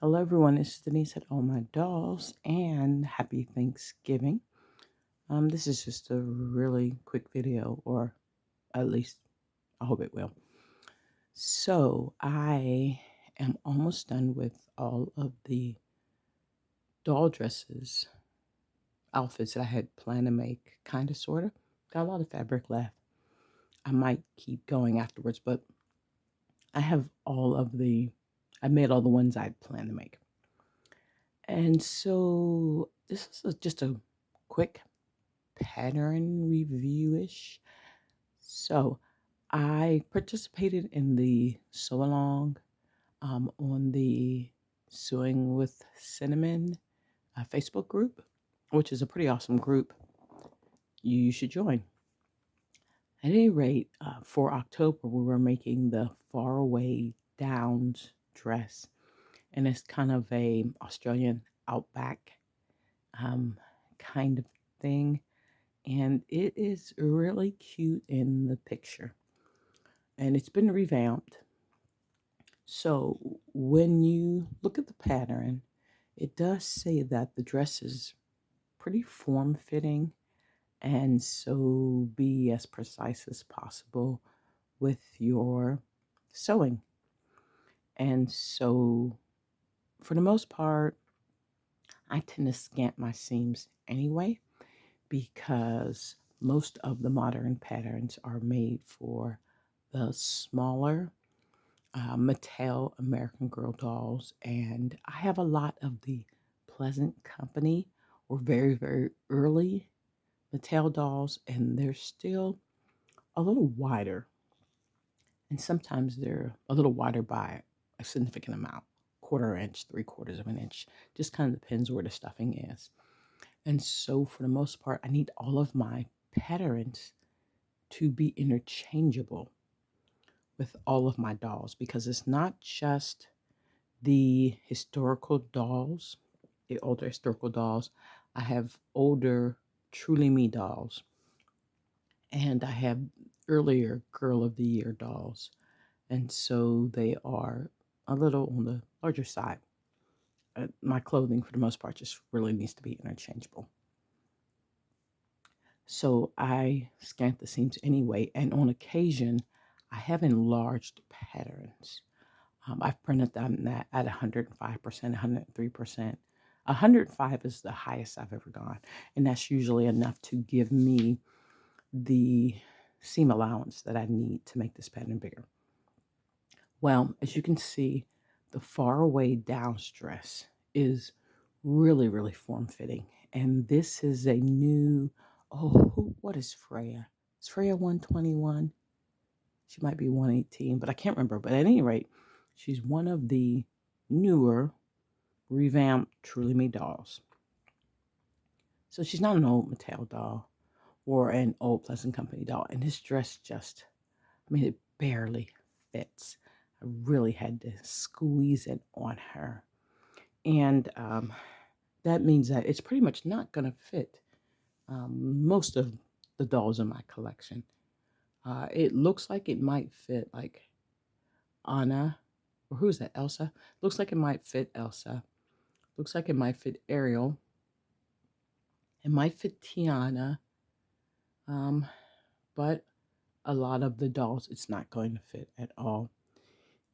Hello, everyone. It's Denise at All My Dolls, and happy Thanksgiving. This is just a really quick video, or at least I hope it will. So, I am almost done with all of the doll dresses, outfits that I had planned to make, kind of, sort of. Got a lot of fabric left. I might keep going afterwards, but I made all the ones I'd planned to make. And so, this is just a quick pattern review-ish. So I participated in the sew along on the Sewing with Cinnamon Facebook group, which is a pretty awesome group. You should join. At any rate, for October, we were making the Faraway Downs dress, and it's kind of a Australian outback um, kind of thing. And it is really cute in the picture. And it's been revamped. So when you look at the pattern, it does say that the dress is pretty form-fitting, and so be as precise as possible with your sewing. And so for the most part, I tend to scant my seams anyway, because most of the modern patterns are made for the smaller Mattel American Girl dolls, and I have a lot of the Pleasant Company or very, very early Mattel dolls, and they're still a little wider, and sometimes they're a little wider by a significant amount, quarter inch, 3/4 of an inch, just kind of depends where the stuffing is. And so, for the most part, I need all of my patterns to be interchangeable with all of my dolls, because it's not just the historical dolls, the older historical dolls. I have older Truly Me dolls, and I have earlier Girl of the Year dolls. And so they are a little on the larger side. My clothing, for the most part, just really needs to be interchangeable. So I scant the seams anyway, and on occasion, I have enlarged patterns. I've printed them at 105%, 103%. 105 is the highest I've ever gone, and that's usually enough to give me the seam allowance that I need to make this pattern bigger. Well, as you can see, the Faraway Downs dress is really, really form-fitting, and this is a new, what is Freya? Is Freya 121? She might be 118, but I can't remember. But at any rate, she's one of the newer revamped Truly Me dolls. So she's not an old Mattel doll or an old Pleasant Company doll. And this dress just, it barely fits. I really had to squeeze it on her. And that means that it's pretty much not going to fit most of the dolls in my collection. It looks like it might fit like Anna, or who's that, Elsa? Looks like it might fit Elsa. Looks like it might fit Ariel. It might fit Tiana. Um, but a lot of the dolls, it's not going to fit at all.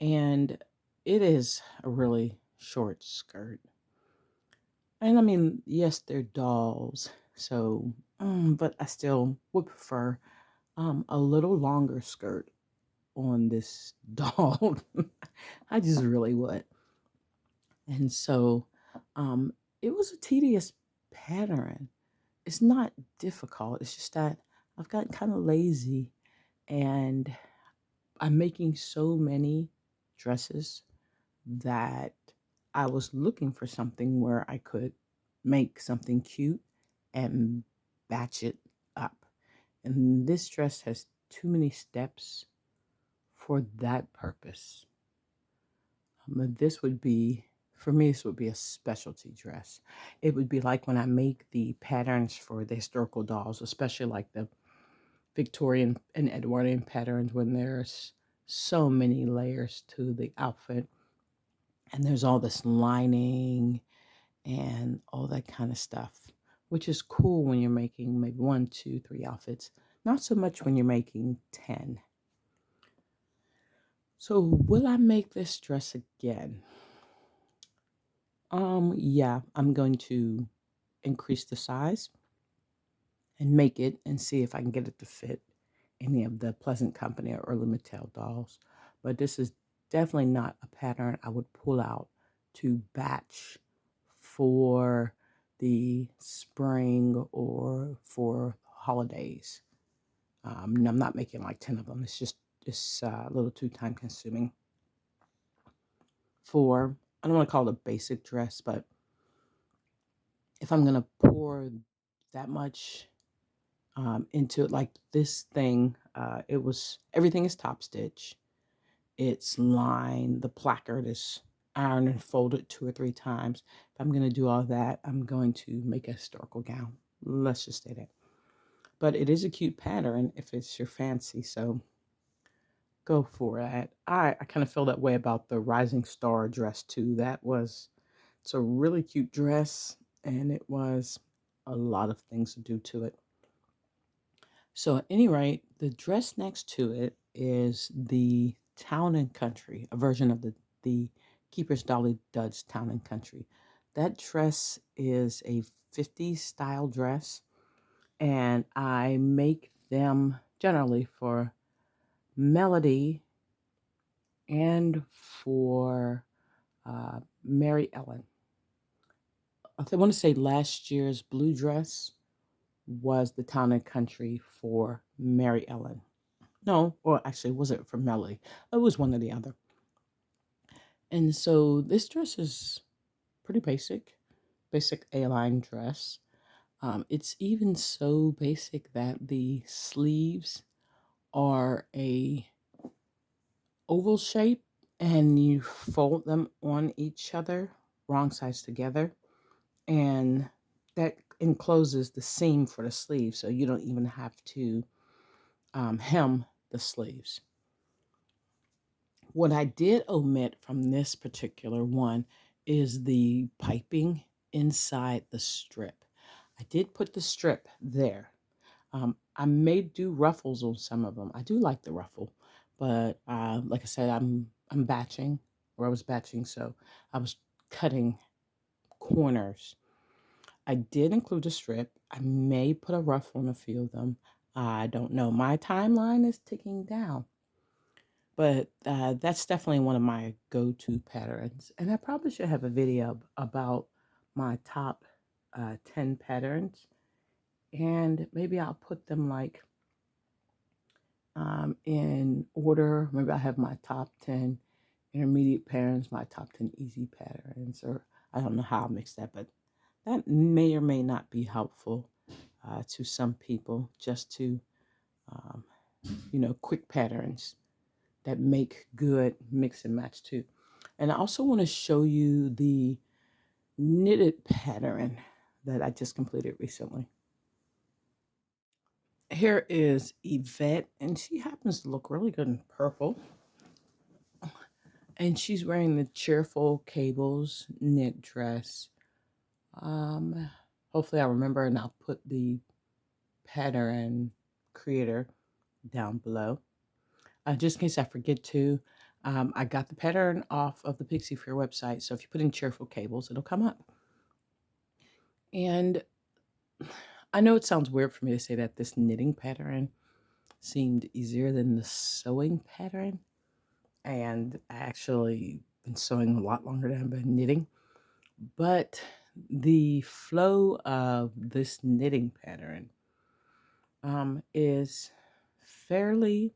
And it is a really short skirt. And I mean, yes, they're dolls. So, but I still would prefer a little longer skirt on this doll. I just really would. And so it was a tedious pattern. It's not difficult. It's just that I've gotten kind of lazy, and I'm making so many dresses that I was looking for something where I could make something cute and batch it up. And this dress has too many steps for that purpose. This would be, for me, this would be a specialty dress. It would be like when I make the patterns for the historical dolls, especially like the Victorian and Edwardian patterns, when there's so many layers to the outfit. And there's all this lining and all that kind of stuff, which is cool when you're making maybe one, two, three outfits. Not so much when you're making 10. So will I make this dress again? Yeah, I'm going to increase the size and make it and see if I can get it to fit any of the Pleasant Company or Early Mattel dolls. But this is definitely not a pattern I would pull out to batch for the spring or for holidays. I'm not making like 10 of them. It's a little too time consuming for, I don't want to call it a basic dress, but if I'm going to pour that much into it, like this thing, everything is top stitch. It's lined, the placard is ironed and folded 2 or 3 times. If I'm going to do all that, I'm going to make a historical gown. Let's just say that. But it is a cute pattern if it's your fancy, so go for it. I kind of feel that way about the Rising Star dress too. It's a really cute dress, and it was a lot of things to do to it. So at any rate, the dress next to it is the Town and Country, a version of the Keeper's Dolly Duds Town and Country. That dress is a 50s style dress, and I make them generally for Melody and for Mary Ellen. I want to say last year's blue dress was the Town and Country for Mary Ellen. No, or actually, was it for Melody? It was one or the other. And so this dress is pretty basic A-line dress. It's even so basic that the sleeves are a oval shape, and you fold them on each other, wrong sides together, and that encloses the seam for the sleeve, so you don't even have to hem the sleeves. What I did omit from this particular one is the piping inside the strip. I did put the strip there. I may do ruffles on some of them. I do like the ruffle, but like I said, I'm batching, or I was batching, so I was cutting corners. I did include a strip. I may put a ruffle on a few of them. I don't know. My timeline is ticking down. But that's definitely one of my go-to patterns. And I probably should have a video about my top 10 patterns. And maybe I'll put them like in order. Maybe I have my top 10 intermediate patterns, my top 10 easy patterns, or I don't know how I'll mix that, but that may or may not be helpful to some people, just to, um, quick patterns that make good mix and match too. And I also want to show you the knitted pattern that I just completed recently. Here is Yvette, and she happens to look really good in purple. And she's wearing the Cheerful Cables knit dress. Um, Hopefully I remember, and I'll put the pattern creator down below. Just in case I forget to, I got the pattern off of the Pixie Fair website, so if you put in Cheerful Cables, it'll come up. And I know it sounds weird for me to say that this knitting pattern seemed easier than the sewing pattern, and I actually been sewing a lot longer than I've been knitting, but the flow of this knitting pattern is fairly,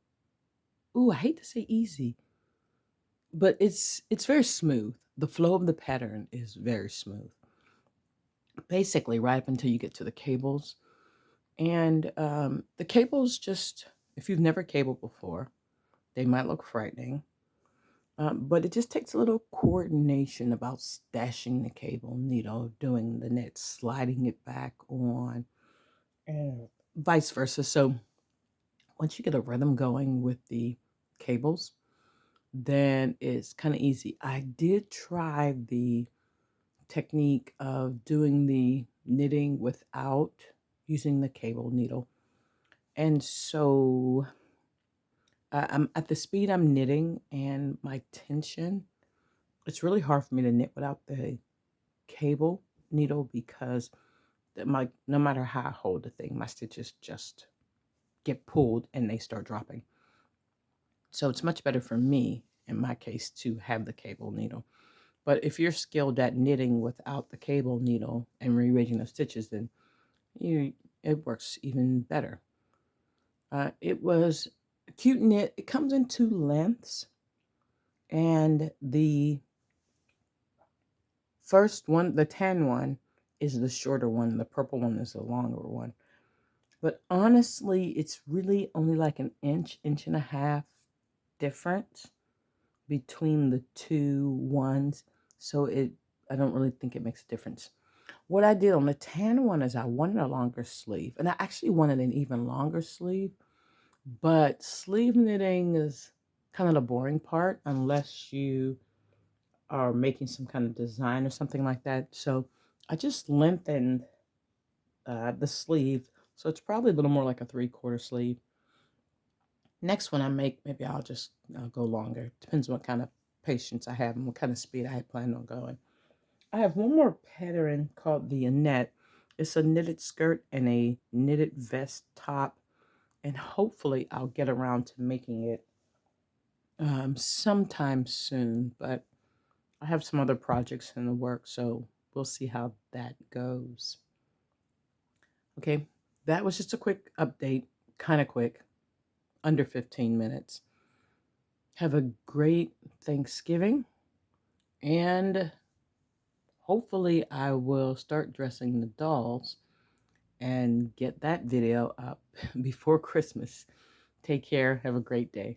ooh, I hate to say easy, but it's very smooth. The flow of the pattern is very smooth. Basically, right up until you get to the cables. And the cables just, if you've never cabled before, they might look frightening. But it just takes a little coordination about stashing the cable needle, doing the knit, sliding it back on, and vice versa. So once you get a rhythm going with the cables, then it's kind of easy. I did try the technique of doing the knitting without using the cable needle. And so I'm at the speed I'm knitting and my tension, it's really hard for me to knit without the cable needle because my no matter how I hold the thing, my stitches just get pulled and they start dropping. So it's much better for me in my case to have the cable needle. But if you're skilled at knitting without the cable needle and rearranging the stitches, then you it works even better. It was a cute knit. It comes in two lengths, and the first one, the tan one, is the shorter one. The purple one is the longer one. But honestly, it's really only like an inch, inch and a half difference between the two ones. So I don't really think it makes a difference. What I did on the tan one is I wanted a longer sleeve, and I actually wanted an even longer sleeve, but sleeve knitting is kind of the boring part unless you are making some kind of design or something like that. So I just lengthened the sleeve, so it's probably a little more like a 3/4 sleeve. Next one I make, maybe I'll just go longer. Depends what kind of patience I have and what kind of speed I plan on going. I have one more pattern called the Annette. It's a knitted skirt and a knitted vest top, and hopefully I'll get around to making it sometime soon. But I have some other projects in the works, so we'll see how that goes. Okay, that was just a quick update, kind of quick, under 15 minutes. Have a great Thanksgiving, and hopefully I will start dressing the dolls and get that video up before Christmas. Take care. Have a great day.